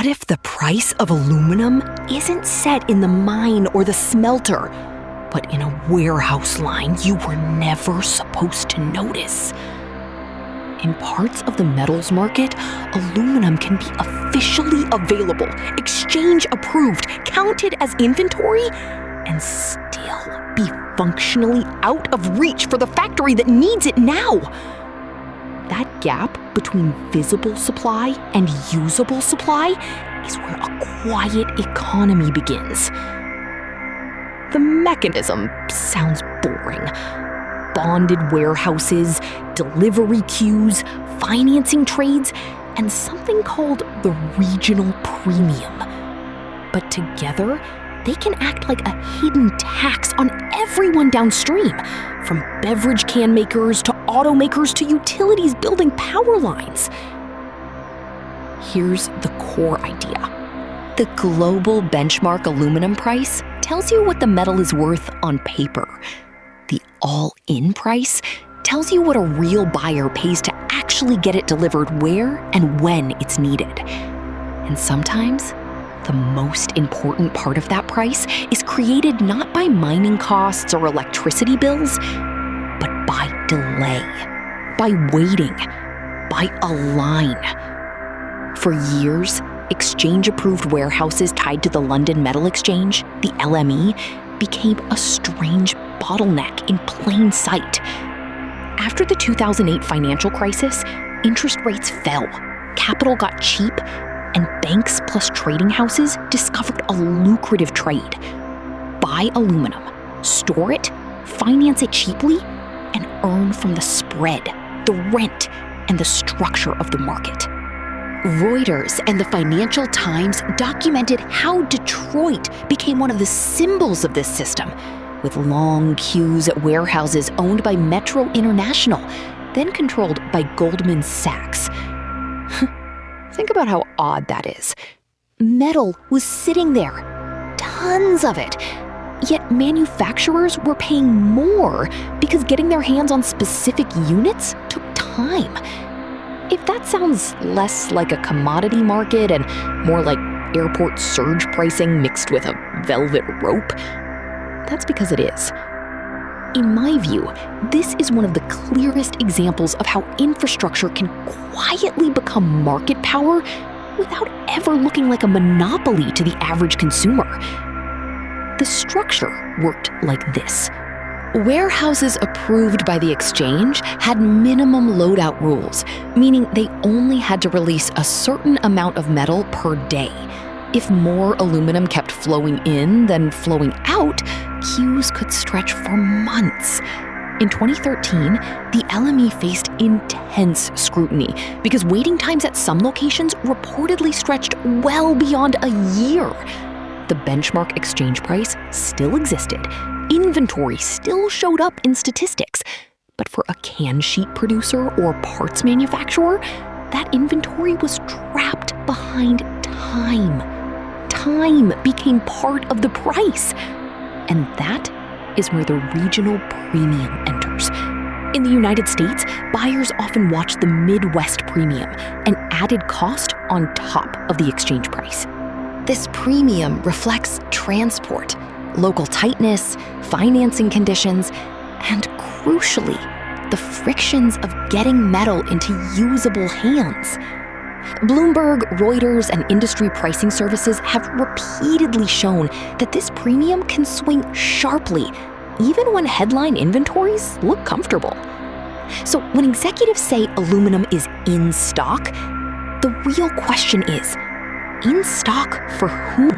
What if the price of aluminum isn't set in the mine or the smelter, but in a warehouse line you were never supposed to notice? In parts of the metals market, aluminum can be officially available, exchange approved, counted as inventory, and still be functionally out of reach for the factory that needs it now. That gap between visible supply and usable supply is where a quiet economy begins. The mechanism sounds boring. Bonded warehouses, delivery queues, financing trades, and something called the regional premium. But together, they can act like a hidden tax on everyone downstream, from beverage can makers to automakers to utilities building power lines. Here's the core idea. The global benchmark aluminum price tells you what the metal is worth on paper. The all-in price tells you what a real buyer pays to actually get it delivered where and when it's needed. And sometimes, the most important part of that price is created not by mining costs or electricity bills, but by delay, by waiting, by a line. For years, exchange-approved warehouses tied to the London Metal Exchange, the LME, became a strange bottleneck in plain sight. After the 2008 financial crisis, interest rates fell, capital got cheap, and banks plus trading houses discovered a lucrative trade. Buy aluminum, store it, finance it cheaply, and earn from the spread, the rent, and the structure of the market. Reuters and the Financial Times documented how Detroit became one of the symbols of this system, with long queues at warehouses owned by Metro International, then controlled by Goldman Sachs. Think about how odd that is. Metal was sitting there, tons of it, yet manufacturers were paying more because getting their hands on specific units took time. If that sounds less like a commodity market and more like airport surge pricing mixed with a velvet rope, that's because it is. In my view, this is one of the clearest examples of how infrastructure can quietly become market power without ever looking like a monopoly to the average consumer. The structure worked like this. Warehouses approved by the exchange had minimum loadout rules, meaning they only had to release a certain amount of metal per day. If more aluminum kept flowing in than flowing out, queues could stretch for months. In 2013, the LME faced intense scrutiny because waiting times at some locations reportedly stretched well beyond a year. The benchmark exchange price still existed. Inventory still showed up in statistics. But for a can sheet producer or parts manufacturer, that inventory was trapped behind time. Time became part of the price. And that is where the regional premium enters. In the United States, buyers often watch the Midwest premium, an added cost on top of the exchange price. This premium reflects transport, local tightness, financing conditions, and crucially, the frictions of getting metal into usable hands. Bloomberg, Reuters, and industry pricing services have repeatedly shown that this premium can swing sharply, even when headline inventories look comfortable. So when executives say aluminum is in stock, the real question is, in stock for whom?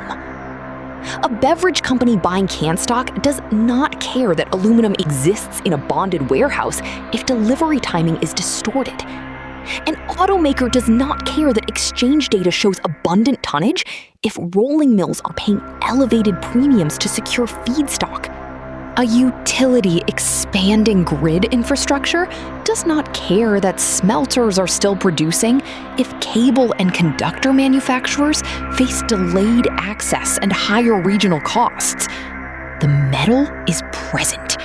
A beverage company buying can stock does not care that aluminum exists in a bonded warehouse if delivery timing is distorted. An automaker does not care that exchange data shows abundant tonnage if rolling mills are paying elevated premiums to secure feedstock. A utility expanding grid infrastructure does not care that smelters are still producing if cable and conductor manufacturers face delayed access and higher regional costs. The metal is present.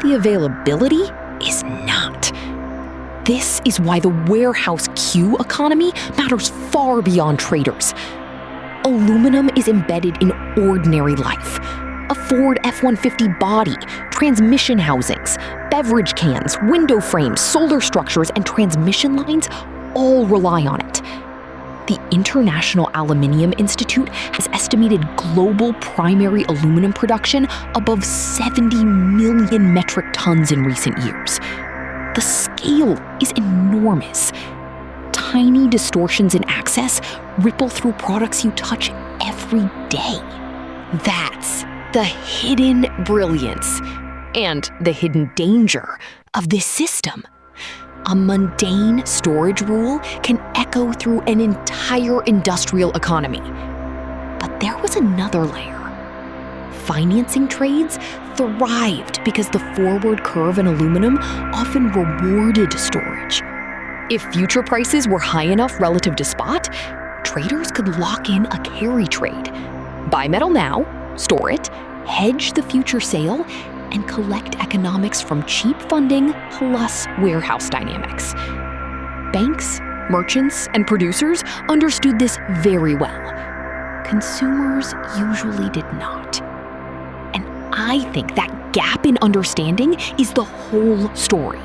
The availability is not. This is why the warehouse queue economy matters far beyond traders. aluminum is embedded in ordinary life. A Ford F-150 body, transmission housings, beverage cans, window frames, solar structures, and transmission lines all rely on it. The International Aluminium Institute has estimated global primary aluminum production above 70 million metric tons in recent years. The scale is enormous. Tiny distortions in access ripple through products you touch every day. That's the hidden brilliance and the hidden danger of this system. A mundane storage rule can echo through an entire industrial economy. But there was another layer. Financing trades thrived because the forward curve in aluminum often rewarded storage. If future prices were high enough relative to spot, traders could lock in a carry trade. Buy metal now, store it, hedge the future sale, and collect economics from cheap funding plus warehouse dynamics. Banks, merchants, and producers understood this very well. Consumers usually did not. And I think that gap in understanding is the whole story.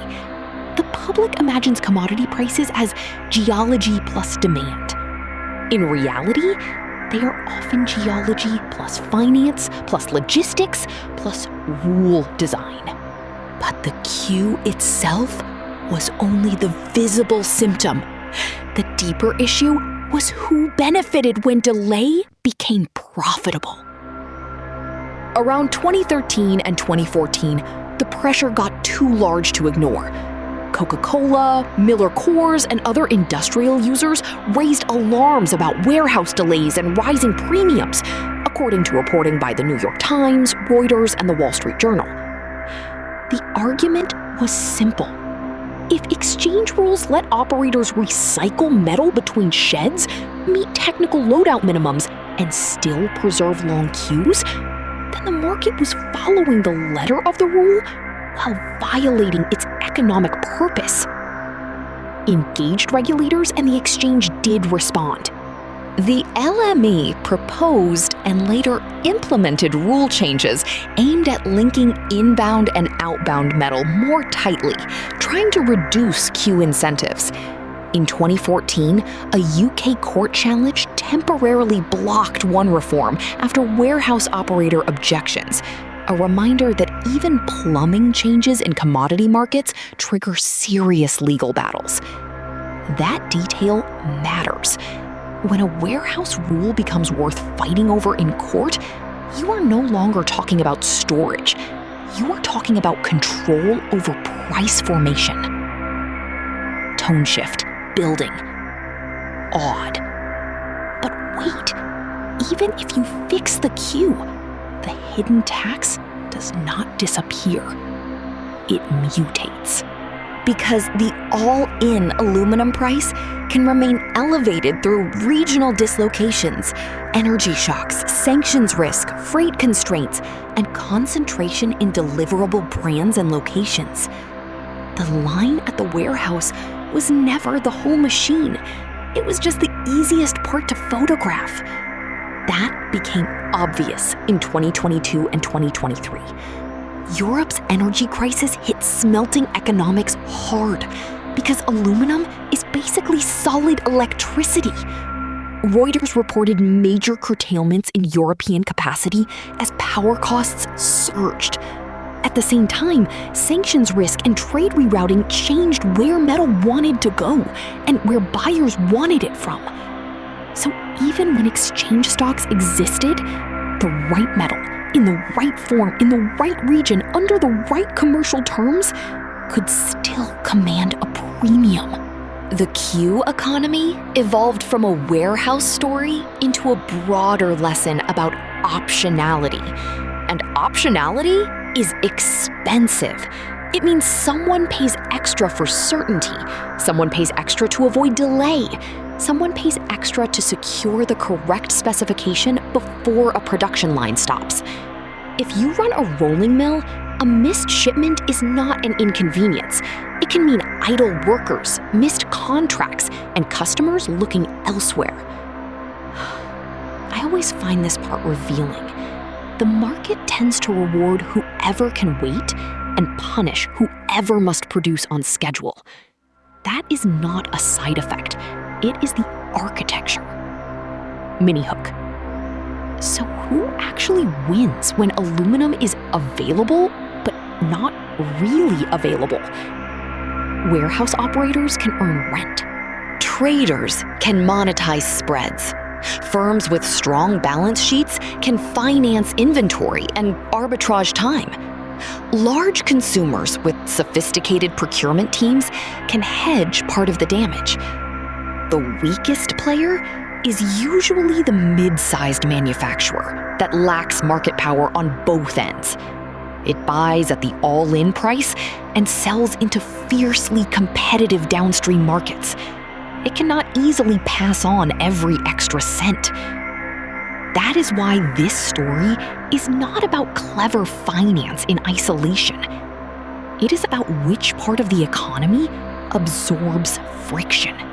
The public imagines commodity prices as geology plus demand. In reality, they are often geology plus finance, plus logistics, plus rule design. But the queue itself was only the visible symptom. The deeper issue was who benefited when delay became profitable. Around 2013 and 2014, the pressure got too large to ignore. Coca-Cola, Miller Coors, and other industrial users raised alarms about warehouse delays and rising premiums, according to reporting by the New York Times, Reuters, and the Wall Street Journal. The argument was simple. If exchange rules let operators recycle metal between sheds, meet technical loadout minimums, and still preserve long queues, then the market was following the letter of the rule while violating its economic purpose. Engaged regulators and the exchange did respond. The LME proposed and later implemented rule changes aimed at linking inbound and outbound metal more tightly, trying to reduce queue incentives. In 2014, a UK court challenge temporarily blocked one reform after warehouse operator objections. A reminder that even plumbing changes in commodity markets trigger serious legal battles. That detail matters. When a warehouse rule becomes worth fighting over in court, you are no longer talking about storage. You are talking about control over price formation. Tone shift, building. Odd. But wait, even if you fix the queue, the hidden tax does not disappear. It mutates. Because the all-in aluminum price can remain elevated through regional dislocations, energy shocks, sanctions risk, freight constraints, and concentration in deliverable brands and locations. The line at the warehouse was never the whole machine. It was just the easiest part to photograph. That became obvious in 2022 and 2023. Europe's energy crisis hit smelting economics hard because aluminum is basically solid electricity. Reuters reported major curtailments in European capacity as power costs surged. At the same time, sanctions risk and trade rerouting changed where metal wanted to go and where buyers wanted it from. So even when exchange stocks existed, the right metal, in the right form, in the right region, under the right commercial terms, could still command a premium. The queue economy evolved from a warehouse story into a broader lesson about optionality. And optionality is expensive. It means someone pays extra for certainty. Someone pays extra to avoid delay. Someone pays extra to secure the correct specification before a production line stops. If you run a rolling mill, a missed shipment is not an inconvenience. It can mean idle workers, missed contracts, and customers looking elsewhere. I always find this part revealing. The market tends to reward whoever can wait and punish whoever must produce on schedule. That is not a side effect. It is the architecture. Mini hook. So who actually wins when aluminum is available, but not really available? Warehouse operators can earn rent. Traders can monetize spreads. Firms with strong balance sheets can finance inventory and arbitrage time. Large consumers with sophisticated procurement teams can hedge part of the damage. The weakest player is usually the mid-sized manufacturer that lacks market power on both ends. It buys at the all-in price and sells into fiercely competitive downstream markets. It cannot easily pass on every extra cent. That is why this story is not about clever finance in isolation. It is about which part of the economy absorbs friction.